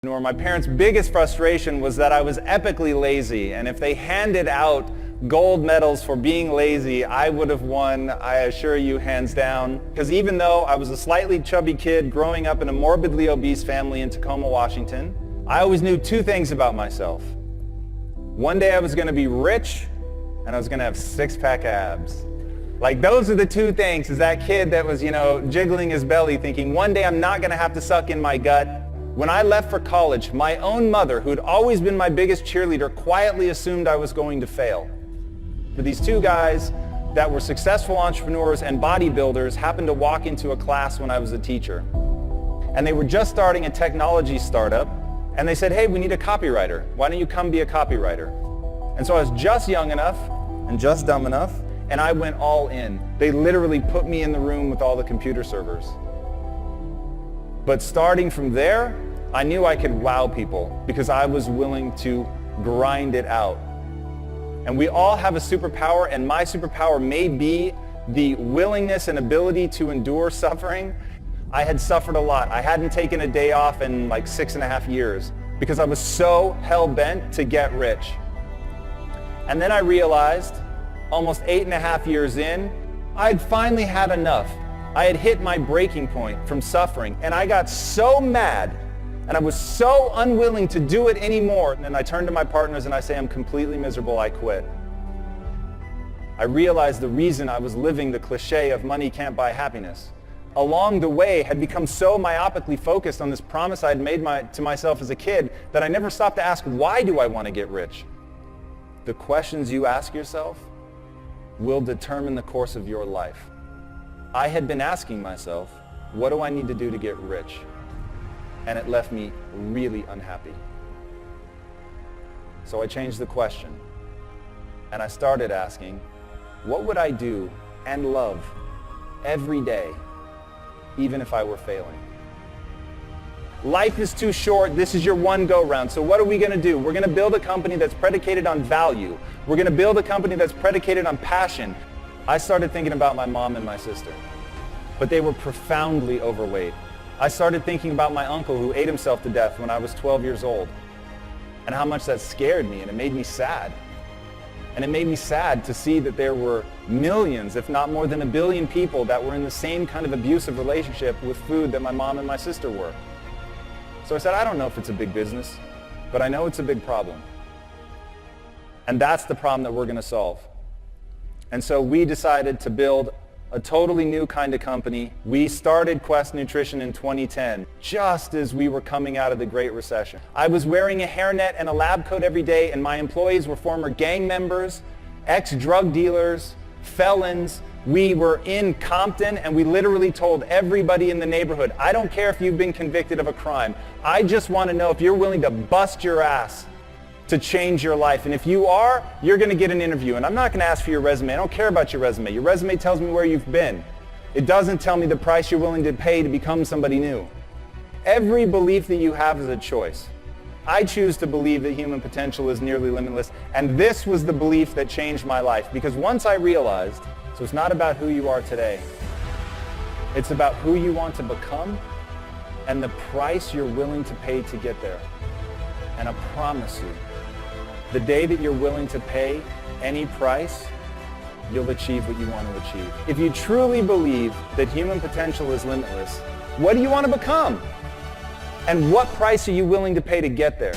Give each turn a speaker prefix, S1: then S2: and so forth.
S1: My parents' biggest frustration was that I was epically lazy, and if they handed out gold medals for being lazy, I would have won, I assure you, hands down. Because even though I was a slightly chubby kid growing up in a morbidly obese family in Tacoma, Washington, I always knew two things about myself. One day I was going to be rich, and I was going to have six-pack abs. Like, those are the two things, as that kid that was, jiggling his belly thinking, one day I'm not going to have to suck in my gut. When I left for college, my own mother, who had always been my biggest cheerleader, quietly assumed I was going to fail. But these two guys that were successful entrepreneurs and bodybuilders happened to walk into a class when I was a teacher. And they were just starting a technology startup, and they said, hey, we need a copywriter. Why don't you come be a copywriter? And so I was just young enough and just dumb enough, and I went all in. They literally put me in the room with all the computer servers. But starting from there, I knew I could wow people because I was willing to grind it out. And we all have a superpower, and my superpower may be the willingness and ability to endure suffering. I had suffered a lot. I hadn't taken a day off in like 6.5 years because I was so hell-bent to get rich. And then I realized, almost 8.5 years in, I had finally had enough. I had hit my breaking point from suffering, and I got so mad, and I was so unwilling to do it anymore. And then I turned to my partners and I say, I'm completely miserable, I quit. I realized the reason I was living the cliche of money can't buy happiness. Along the way, had become so myopically focused on this promise I'd made to myself as a kid that I never stopped to ask, why do I want to get rich? The questions you ask yourself will determine the course of your life. I had been asking myself, what do I need to do to get rich? And it left me really unhappy. So I changed the question, and I started asking, what would I do and love every day, even if I were failing? Life is too short. This is your one go-round. So what are we going to do? We're going to build a company that's predicated on value. We're going to build a company that's predicated on passion. I started thinking about my mom and my sister, but they were profoundly overweight. I started thinking about my uncle who ate himself to death when I was 12 years old, and how much that scared me, and it made me sad. And it made me sad to see that there were millions, if not more than 1 billion people that were in the same kind of abusive relationship with food that my mom and my sister were. So I said, I don't know if it's a big business, but I know it's a big problem. And that's the problem that we're going to solve. And so we decided to build a totally new kind of company. We started Quest Nutrition in 2010, just as we were coming out of the Great Recession. I was wearing a hairnet and a lab coat every day, and my employees were former gang members, ex-drug dealers, felons. We were in Compton, and we literally told everybody in the neighborhood, I don't care if you've been convicted of a crime. I just want to know if you're willing to bust your ass to change your life. And if you are, you're going to get an interview. And I'm not going to ask for your resume. I don't care about your resume. Your resume tells me where you've been. It doesn't tell me the price you're willing to pay to become somebody new. Every belief that you have is a choice. I choose to believe that human potential is nearly limitless. And this was the belief that changed my life. Because once I realized, so it's not about who you are today. It's about who you want to become and the price you're willing to pay to get there. And I promise you, the day that you're willing to pay any price, you'll achieve what you want to achieve. If you truly believe that human potential is limitless, what do you want to become? And what price are you willing to pay to get there?